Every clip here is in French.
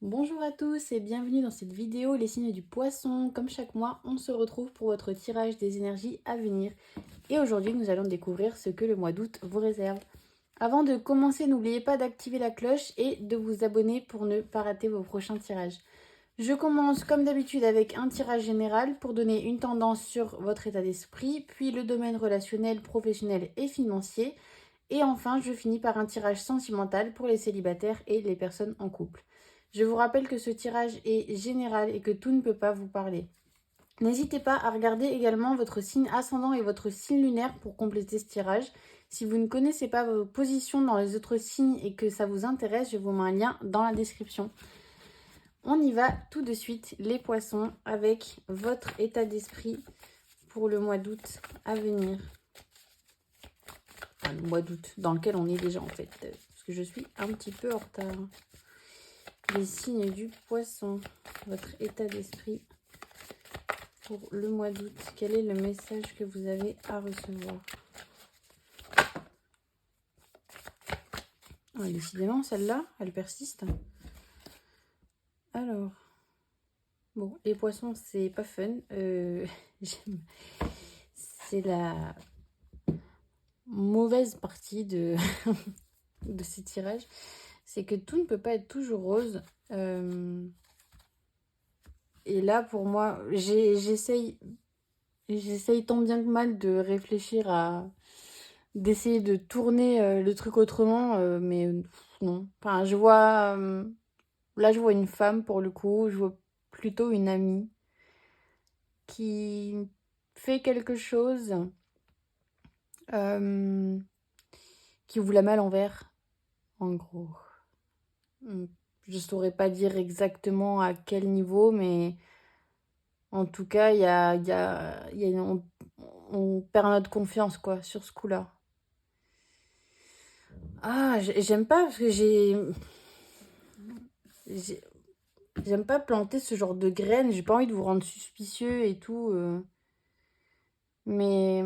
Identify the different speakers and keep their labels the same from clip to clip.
Speaker 1: Bonjour à tous et bienvenue dans cette vidéo Les signes du poisson. Comme chaque mois, on se retrouve pour votre tirage des énergies à venir. Et aujourd'hui, nous allons découvrir ce que le mois d'août vous réserve. Avant de commencer, n'oubliez pas d'activer la cloche et de vous abonner pour ne pas rater vos prochains tirages. Je commence comme d'habitude avec un tirage général pour donner une tendance sur votre état d'esprit, puis le domaine relationnel, professionnel et financier. Et enfin, je finis par un tirage sentimental pour les célibataires et les personnes en couple. Je vous rappelle que ce tirage est général et que tout ne peut pas vous parler. N'hésitez pas à regarder également votre signe ascendant et votre signe lunaire pour compléter ce tirage. Si vous ne connaissez pas vos positions dans les autres signes et que ça vous intéresse, je vous mets un lien dans la description. On y va tout de suite, les poissons, avec votre état d'esprit pour le mois d'août à venir. Enfin, le mois d'août dans lequel on est déjà en fait, parce que je suis un petit peu en retard. Les signes du poisson, votre état d'esprit pour le mois d'août. Quel est le message que vous avez à recevoir? Décidément, celle-là, elle persiste. Alors, bon, les poissons, c'est pas fun. C'est la mauvaise partie de, de ces tirages. C'est que tout ne peut pas être toujours rose. Et là, pour moi, j'essaye tant bien que mal de réfléchir d'essayer de tourner le truc autrement, mais non. Enfin, là, je vois une femme pour le coup, je vois plutôt une amie qui fait quelque chose qui vous la met à l'envers, en gros. Je saurais pas dire exactement à quel niveau, mais en tout cas, on perd notre confiance, quoi, sur ce coup-là. Ah, j'aime pas parce que j'aime pas planter ce genre de graines. J'ai pas envie de vous rendre suspicieux et tout. Mais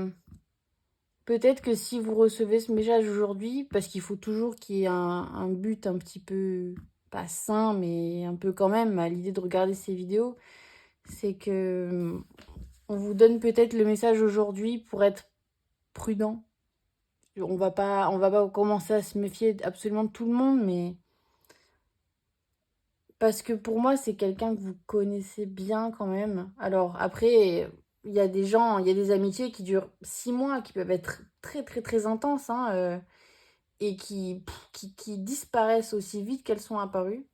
Speaker 1: peut-être que si vous recevez ce message aujourd'hui, parce qu'il faut toujours qu'il y ait un but un petit peu, pas sain, mais un peu quand même à l'idée de regarder ces vidéos, c'est que on vous donne peut-être le message aujourd'hui pour être prudent. On va pas commencer à se méfier absolument de tout le monde, mais parce que pour moi, c'est quelqu'un que vous connaissez bien quand même. Alors après, il y a des gens, il y a des amitiés qui durent 6 mois, qui peuvent être très très très intenses, hein, et qui disparaissent aussi vite qu'elles sont apparues.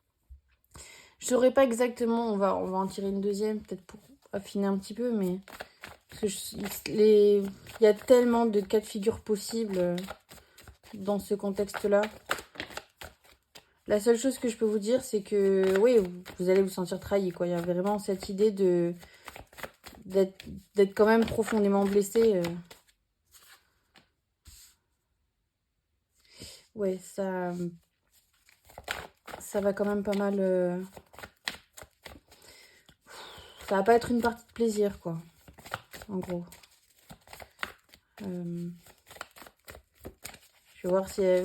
Speaker 1: Je saurais pas exactement, on va en tirer une deuxième, peut-être pour affiner un petit peu, mais parce que il y a tellement de cas de figure possibles dans ce contexte-là. La seule chose que je peux vous dire, c'est que oui, vous allez vous sentir trahi, quoi. Il y a vraiment cette idée d'être quand même profondément blessé. Ouais, ça va quand même pas mal. Ça va pas être une partie de plaisir, quoi. En gros. Je vais voir s'il y a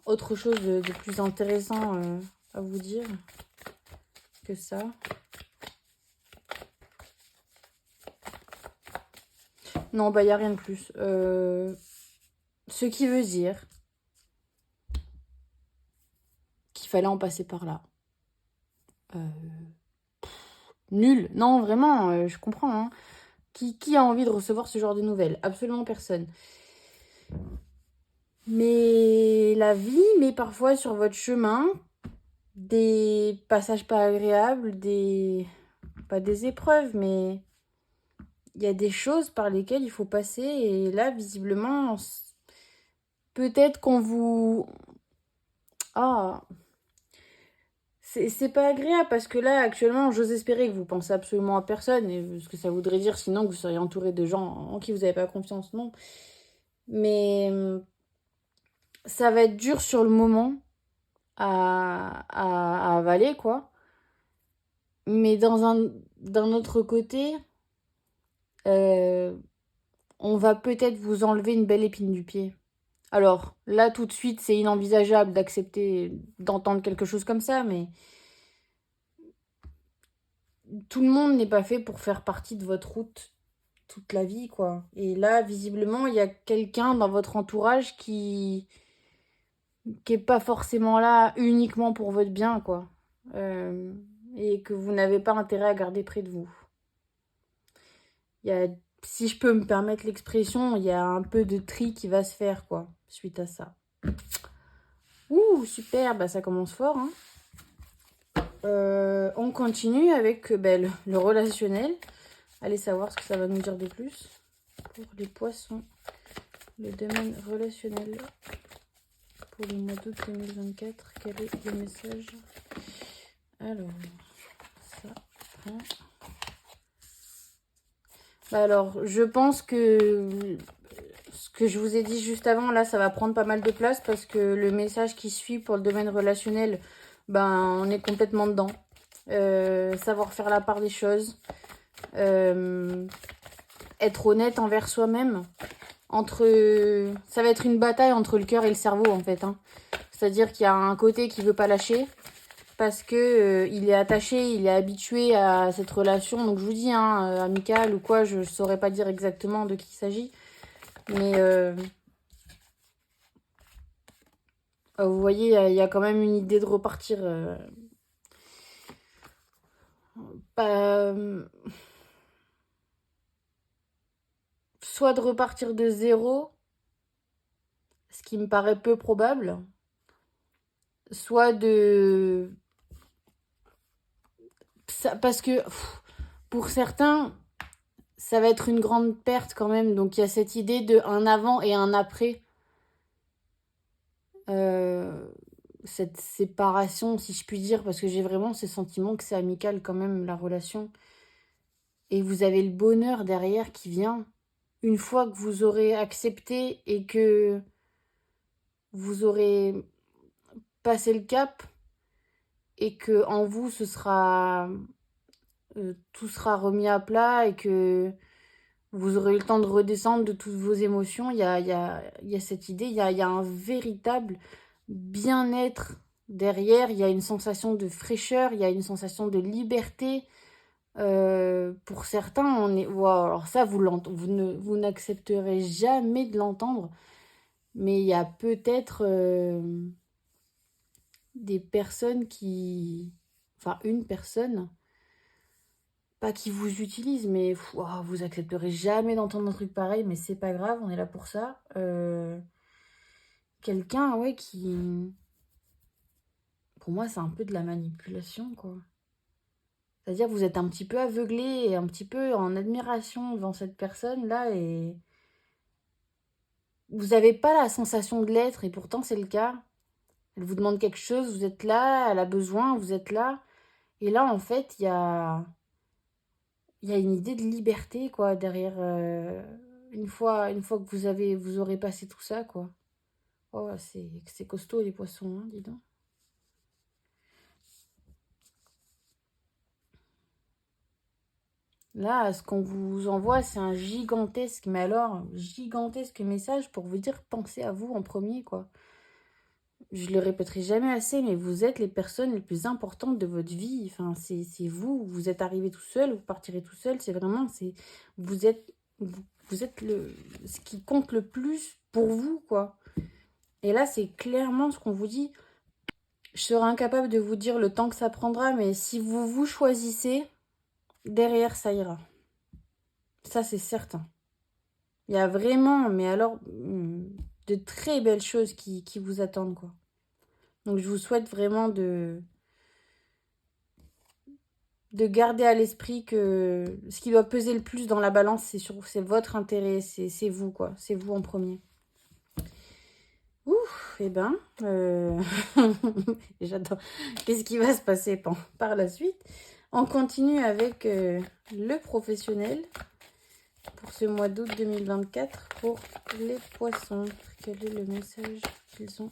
Speaker 1: autre chose de plus intéressant à vous dire que ça. Non, bah, il n'y a rien de plus. Ce qui veut dire qu'il fallait en passer par là. Nul. Non, vraiment, je comprends. Hein. Qui a envie de recevoir ce genre de nouvelles? Absolument personne. Mais la vie met parfois sur votre chemin des passages pas agréables, pas des épreuves, mais il y a des choses par lesquelles il faut passer. Et là, visiblement, peut-être qu'on vous... Ah, c'est pas agréable parce que là, actuellement, j'ose espérer que vous pensez absolument à personne. Et ce que ça voudrait dire sinon que vous seriez entouré de gens en qui vous n'avez pas confiance, non. Mais ça va être dur sur le moment à avaler, quoi. Mais d'un autre côté, on va peut-être vous enlever une belle épine du pied. Alors, là, tout de suite, c'est inenvisageable d'entendre quelque chose comme ça, mais tout le monde n'est pas fait pour faire partie de votre route toute la vie, quoi. Et là, visiblement, il y a quelqu'un dans votre entourage qui est pas forcément là uniquement pour votre bien, quoi. Et que vous n'avez pas intérêt à garder près de vous. Il y a, si je peux me permettre l'expression, il y a un peu de tri qui va se faire, quoi, suite à ça. Ouh, super, bah ça commence fort, hein. On continue avec le relationnel. Allez savoir ce que ça va nous dire de plus. Pour les poissons, le domaine relationnel pour le mois d'août 2024, quel est le message? Alors, ça prend. Alors, je pense que ce que je vous ai dit juste avant, là, ça va prendre pas mal de place parce que le message qui suit pour le domaine relationnel, on est complètement dedans. Savoir faire la part des choses. Être honnête envers soi-même. Ça va être une bataille entre le cœur et le cerveau, en fait. Hein. C'est-à-dire qu'il y a un côté qui veut pas lâcher parce que il est attaché, il est habitué à cette relation. Donc je vous dis, amicale ou quoi, je saurais pas dire exactement de qui il s'agit. Mais vous voyez, il y a quand même une idée de repartir. Soit de repartir de zéro, ce qui me paraît peu probable, soit de... Parce que pour certains, ça va être une grande perte quand même. Donc il y a cette idée de un avant et un après. Cette séparation, si je puis dire, parce que j'ai vraiment ce sentiment que c'est amical quand même, la relation. Et vous avez le bonheur derrière qui vient. Une fois que vous aurez accepté et que vous aurez passé le cap et que en vous, ce sera... tout sera remis à plat et que vous aurez eu le temps de redescendre de toutes vos émotions. Il y a cette idée, il y a un véritable bien-être derrière. Il y a une sensation de fraîcheur, il y a une sensation de liberté. Pour certains, on est... Wow, alors ça, vous n'accepterez jamais de l'entendre. Mais il y a peut-être des personnes qui... Enfin, une personne... Pas qui vous utilise, mais vous accepterez jamais d'entendre un truc pareil, mais c'est pas grave, on est là pour ça. Quelqu'un, ouais, qui... Pour moi, c'est un peu de la manipulation, quoi. C'est-à-dire vous êtes un petit peu aveuglé et un petit peu en admiration devant cette personne-là et... Vous n'avez pas la sensation de l'être et pourtant c'est le cas. Elle vous demande quelque chose, vous êtes là, elle a besoin, vous êtes là. Et là, en fait, il y a une idée de liberté, quoi, derrière. Une fois que vous aurez passé tout ça, quoi. Oh, c'est costaud, les poissons, hein, dis donc. Là, ce qu'on vous envoie, c'est un gigantesque, mais alors, gigantesque message pour vous dire, pensez à vous en premier, quoi. Je le répéterai jamais assez, mais vous êtes les personnes les plus importantes de votre vie. Enfin, c'est vous. Vous êtes arrivé tout seul, vous partirez tout seul. C'est vraiment, vous êtes, vous êtes ce qui compte le plus pour vous, quoi. Et là, c'est clairement ce qu'on vous dit. Je serai incapable de vous dire le temps que ça prendra, mais si vous vous choisissez, derrière, ça ira. Ça, c'est certain. Il y a vraiment, mais alors, de très belles choses qui vous attendent, quoi. Donc, je vous souhaite vraiment de garder à l'esprit que ce qui doit peser le plus dans la balance, c'est votre intérêt, c'est vous, quoi. C'est vous en premier. Ouf, et j'adore. Qu'est-ce qui va se passer par la suite? On continue avec le professionnel pour ce mois d'août 2024 pour les poissons. Quel est le message qu'ils ont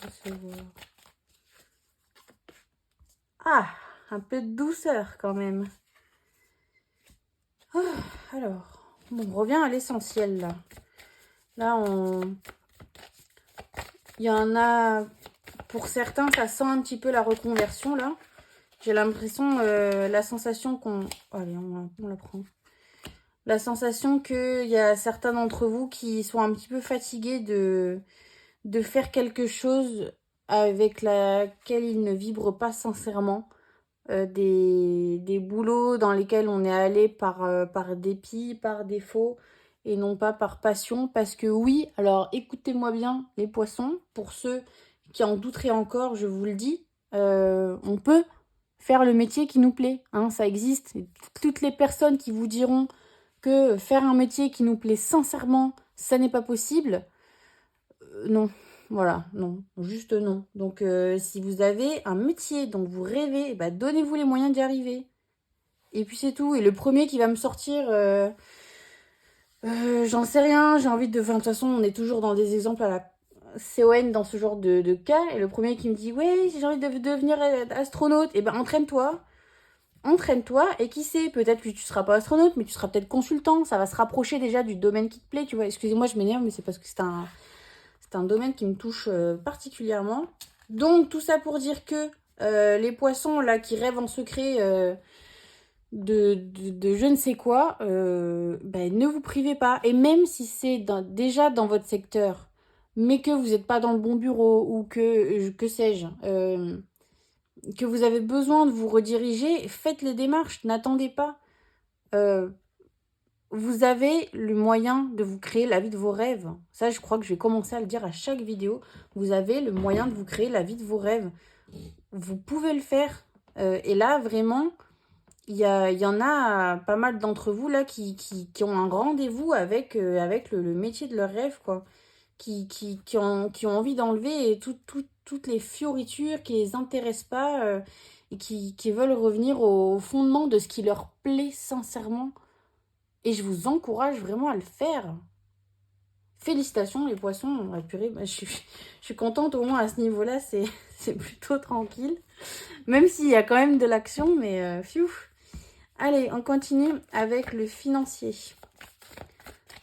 Speaker 1: à recevoir? Ah, un peu de douceur quand même. Oh, alors, on revient à l'essentiel là. Là, il y en a, pour certains, ça sent un petit peu la reconversion là. J'ai l'impression, la sensation qu'on... Allez, on la prend. La sensation qu'il y a certains d'entre vous qui sont un petit peu fatigués de faire quelque chose avec laquelle ils ne vibrent pas sincèrement. Des boulots dans lesquels on est allé par dépit, par défaut, et non pas par passion. Parce que oui, alors écoutez-moi bien les poissons, pour ceux qui en douteraient encore, je vous le dis, on peut faire le métier qui nous plaît, hein, ça existe. Et toutes les personnes qui vous diront que faire un métier qui nous plaît sincèrement, ça n'est pas possible, non. Voilà, non, juste non. Donc, si vous avez un métier dont vous rêvez, bah, donnez-vous les moyens d'y arriver. Et puis c'est tout. Et le premier qui va me sortir, j'en sais rien, j'ai envie de... Enfin, de toute façon, on est toujours dans des exemples à la CON dans ce genre de cas. Et le premier qui me dit, ouais, j'ai envie de devenir astronaute, et ben entraîne-toi. Entraîne-toi, et qui sait, peut-être que tu seras pas astronaute, mais tu seras peut-être consultant. Ça va se rapprocher déjà du domaine qui te plaît, tu vois. Excusez-moi, je m'énerve, mais c'est parce que c'est un domaine qui me touche particulièrement. Donc, tout ça pour dire que les poissons, là, qui rêvent en secret de je ne sais quoi, ben, ne vous privez pas. Et même si c'est déjà dans votre secteur, mais que vous n'êtes pas dans le bon bureau, ou que sais-je, que vous avez besoin de vous rediriger, faites les démarches, n'attendez pas. Vous avez le moyen de vous créer la vie de vos rêves. Ça, je crois que je vais commencer à le dire à chaque vidéo. Vous avez le moyen de vous créer la vie de vos rêves. Vous pouvez le faire. Et là, vraiment, il y en a pas mal d'entre vous là qui ont un rendez-vous avec le métier de leur rêve, quoi. Qui ont envie d'enlever toutes les fioritures qui les intéressent pas, et qui veulent revenir au fondement de ce qui leur plaît sincèrement. Et je vous encourage vraiment à le faire. Félicitations les poissons. Ah, purée, bah, je suis contente au moins à ce niveau-là, c'est plutôt tranquille. Même s'il y a quand même de l'action, mais fiou. Allez, on continue avec le financier.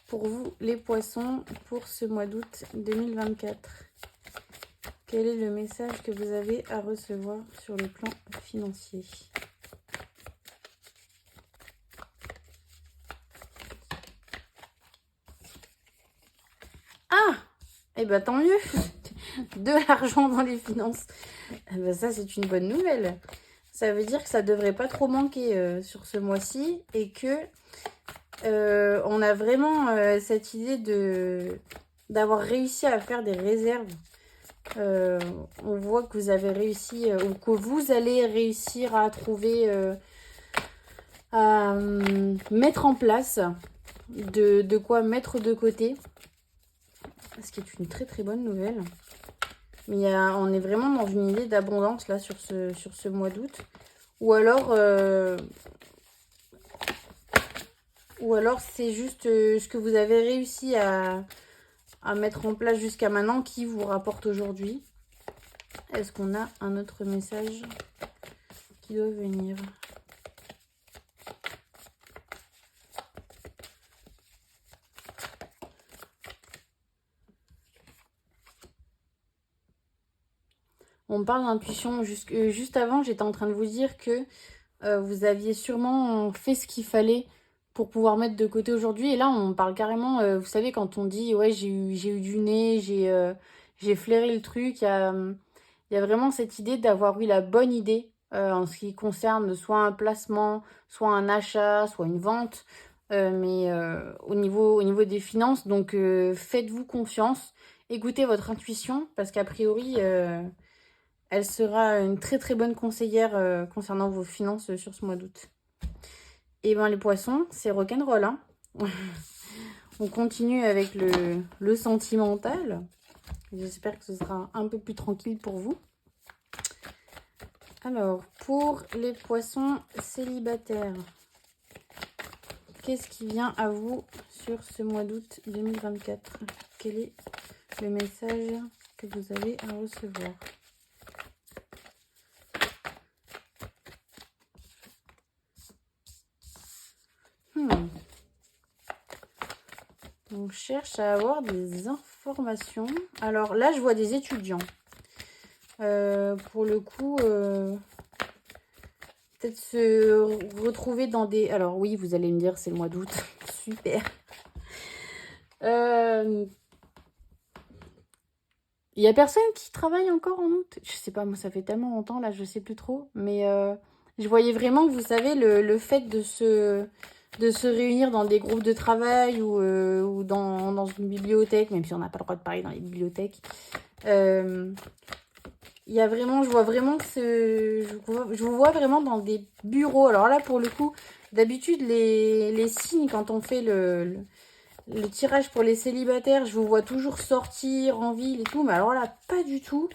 Speaker 1: Pour vous, les poissons, pour ce mois d'août 2024. Quel est le message que vous avez à recevoir sur le plan financier ? Ah, eh ben tant mieux. De l'argent dans les finances. Eh ben ça, c'est une bonne nouvelle. Ça veut dire que ça devrait pas trop manquer sur ce mois-ci, et que on a vraiment cette idée d'avoir réussi à faire des réserves. On voit que vous avez réussi, ou que vous allez réussir à trouver, à mettre en place de quoi mettre de côté. Ce qui est une très très bonne nouvelle. Mais on est vraiment dans une idée d'abondance là sur ce mois d'août. Ou alors c'est juste ce que vous avez réussi à mettre en place jusqu'à maintenant qui vous rapporte aujourd'hui. Est-ce qu'on a un autre message qui doit venir ? On parle d'intuition. Juste avant, j'étais en train de vous dire que vous aviez sûrement fait ce qu'il fallait pour pouvoir mettre de côté aujourd'hui. Et là, on parle carrément, vous savez, quand on dit, ouais, j'ai eu du nez, j'ai flairé le truc, il y a vraiment cette idée d'avoir eu la bonne idée en ce qui concerne soit un placement, soit un achat, soit une vente, mais au niveau des finances. Donc, faites-vous confiance, écoutez votre intuition, parce qu'a priori, elle sera une très très bonne conseillère concernant vos finances sur ce mois d'août. Et ben les poissons, c'est rock'n'roll, hein. On continue avec le sentimental. J'espère que ce sera un peu plus tranquille pour vous. Alors, pour les poissons célibataires, qu'est-ce qui vient à vous sur ce mois d'août 2024 ? Quel est le message que vous avez à recevoir ? On cherche à avoir des informations. Alors là, je vois des étudiants. Pour le coup, peut-être se retrouver dans des... Alors oui, vous allez me dire, c'est le mois d'août. Super. Il y a personne qui travaille encore en août. Je sais pas, moi ça fait tellement longtemps là, je sais plus trop. Mais je voyais vraiment que vous savez, le fait de se réunir dans des groupes de travail ou dans une bibliothèque, même si on n'a pas le droit de parler dans les bibliothèques. Il y a vraiment, je vois vraiment je vous vois vraiment dans des bureaux. Alors là, pour le coup, d'habitude, les signes, quand on fait le tirage pour les célibataires, je vous vois toujours sortir en ville et tout. Mais alors là, pas du tout.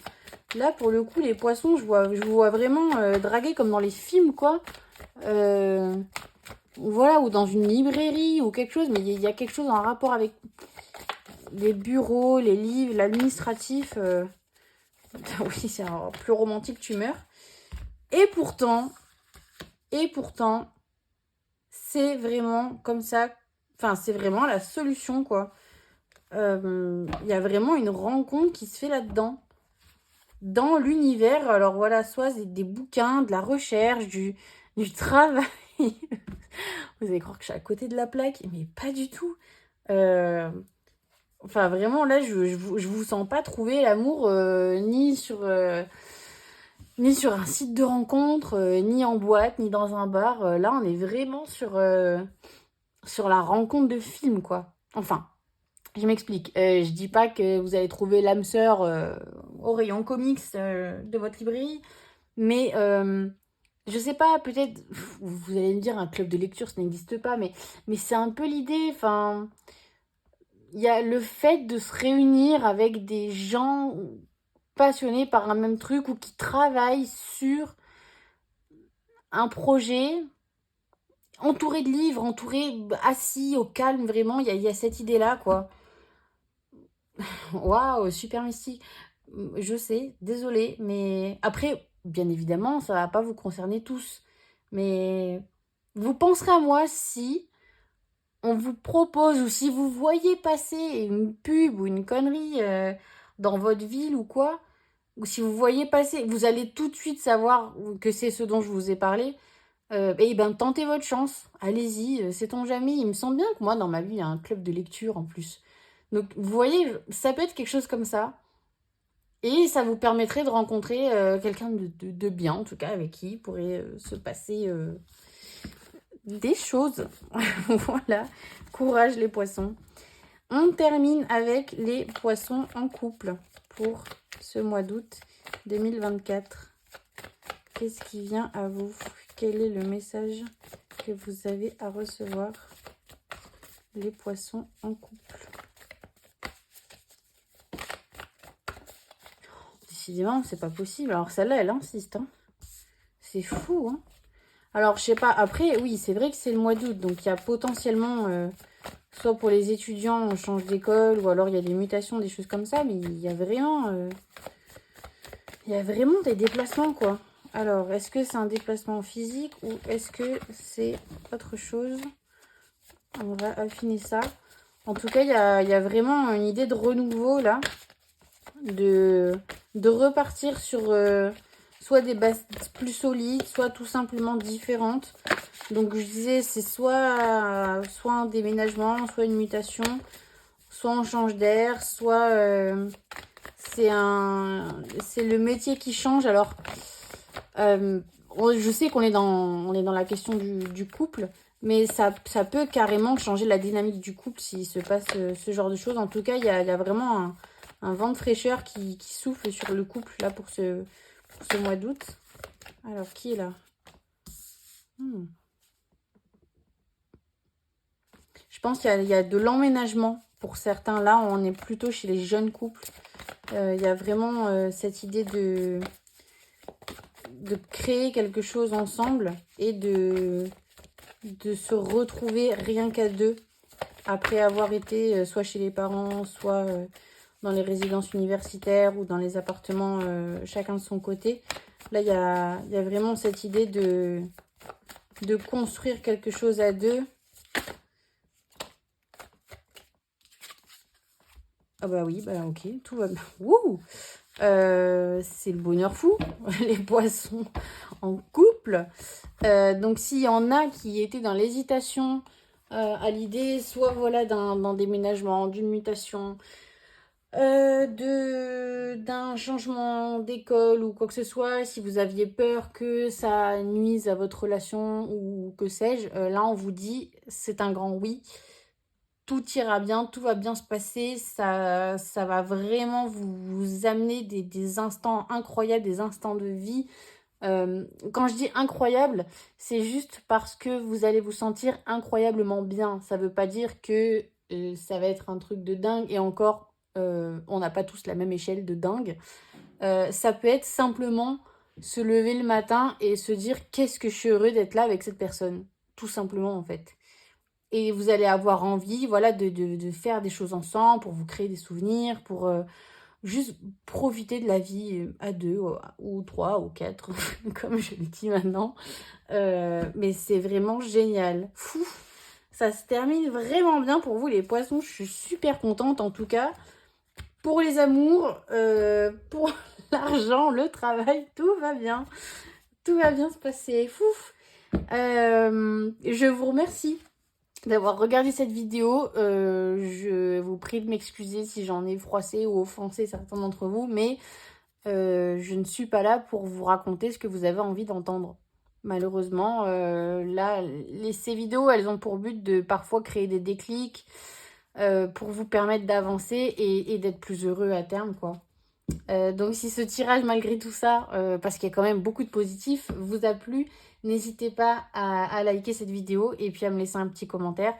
Speaker 1: Là, pour le coup, les poissons, je vous vois vraiment draguer comme dans les films, quoi. Voilà, ou dans une librairie ou quelque chose. Mais il y a quelque chose en rapport avec les bureaux, les livres, l'administratif. Oui, c'est un plus romantique, tu meurs. Et pourtant, c'est vraiment comme ça. Enfin, c'est vraiment la solution, quoi. Il y a vraiment une rencontre qui se fait là-dedans. Dans l'univers, alors voilà, soit des bouquins, de la recherche, du travail. Vous allez croire que je suis à côté de la plaque, mais pas du tout. Enfin, vraiment, là, je vous sens pas trouver l'amour ni sur un site de rencontre, ni en boîte, ni dans un bar. Là, on est vraiment sur la rencontre de film, quoi. Enfin, je m'explique. Je dis pas que vous allez trouver l'âme sœur au rayon comics de votre librairie, mais je sais pas, peut-être, vous allez me dire, un club de lecture, ça n'existe pas, mais c'est un peu l'idée. Enfin, il y a le fait de se réunir avec des gens passionnés par un même truc ou qui travaillent sur un projet, entouré de livres, entouré, assis au calme, vraiment, il y a cette idée-là, quoi. Waouh, super mystique. Je sais, désolée, mais après, bien évidemment, ça va pas vous concerner tous. Mais vous penserez à moi si on vous propose ou si vous voyez passer une pub ou une connerie dans votre ville ou quoi, ou si vous voyez passer, vous allez tout de suite savoir que c'est ce dont je vous ai parlé. Et ben, tentez votre chance. Allez-y, sait-on jamais. Il me semble bien que moi, dans ma vie, il y a un club de lecture en plus. Donc, vous voyez, ça peut être quelque chose comme ça. Et ça vous permettrait de rencontrer quelqu'un de bien, en tout cas, avec qui il pourrait se passer des choses. Voilà. Courage, les poissons. On termine avec les poissons en couple pour ce mois d'août 2024. Qu'est-ce qui vient à vous? Quel est le message que vous avez à recevoir, les poissons en couple? Décidément, c'est pas possible. Alors celle-là, elle insiste. Hein. C'est fou. Hein. Alors, je sais pas. Après, oui, c'est vrai que c'est le mois d'août. Donc, il y a potentiellement, soit pour les étudiants, on change d'école, ou alors il y a des mutations, des choses comme ça. Mais il y a vraiment des déplacements, quoi. Alors, est-ce que c'est un déplacement physique ou est-ce que c'est autre chose? On va affiner ça. En tout cas, il y a vraiment une idée de renouveau, là. De repartir sur soit des bases plus solides, soit tout simplement différentes. Donc, je disais, c'est soit un déménagement, soit une mutation, soit on change d'air, soit c'est le métier qui change. Alors, je sais qu'on est dans la question du couple, mais ça peut carrément changer la dynamique du couple s'il se passe ce genre de choses. En tout cas, il y a vraiment un vent de fraîcheur qui souffle sur le couple là pour ce mois d'août. Alors, qui est là? Je pense qu'il y a de l'emménagement pour certains. Là, on est plutôt chez les jeunes couples. Il y a vraiment cette idée de créer quelque chose ensemble et de se retrouver rien qu'à deux après avoir été soit chez les parents, soit dans les résidences universitaires ou dans les appartements chacun de son côté. Là, il y a vraiment cette idée de construire quelque chose à deux. Ah bah oui, bah ok, tout va bien. Wouh, c'est le bonheur fou, les poissons en couple. couple. Donc s'il y en a qui étaient dans l'hésitation à l'idée, soit voilà d'un déménagement, d'une mutation, d'un changement d'école ou quoi que ce soit, si vous aviez peur que ça nuise à votre relation ou que sais-je, là on vous dit c'est un grand oui. Tout ira bien, tout va bien se passer, ça va vraiment vous amener des instants incroyables, des instants de vie. Quand je dis incroyable, c'est juste parce que vous allez vous sentir incroyablement bien. Ça veut pas dire que ça va être un truc de dingue et encore, on n'a pas tous la même échelle de dingue. Ça peut être simplement se lever le matin et se dire qu'est-ce que je suis heureux d'être là avec cette personne. Tout simplement en fait. Et vous allez avoir envie, voilà, de faire des choses ensemble pour vous créer des souvenirs, pour juste profiter de la vie à deux ou trois ou quatre, comme je le dis maintenant. Mais c'est vraiment génial. Fou, ça se termine vraiment bien pour vous les poissons. Je suis super contente en tout cas. Pour les amours, pour l'argent, le travail, tout va bien. Tout va bien se passer. Fou. Je vous remercie d'avoir regardé cette vidéo. Je vous prie de m'excuser si j'en ai froissé ou offensé certains d'entre vous, mais je ne suis pas là pour vous raconter ce que vous avez envie d'entendre. Malheureusement, là, ces vidéos, elles ont pour but de parfois créer des déclics pour vous permettre d'avancer et d'être plus heureux à terme, quoi. Donc si ce tirage, malgré tout ça, parce qu'il y a quand même beaucoup de positifs, vous a plu, n'hésitez pas à liker cette vidéo et puis à me laisser un petit commentaire.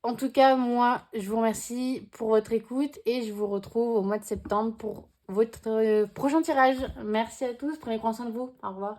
Speaker 1: En tout cas, moi, je vous remercie pour votre écoute et je vous retrouve au mois de septembre pour votre prochain tirage. Merci à tous, prenez soin de vous. Au revoir.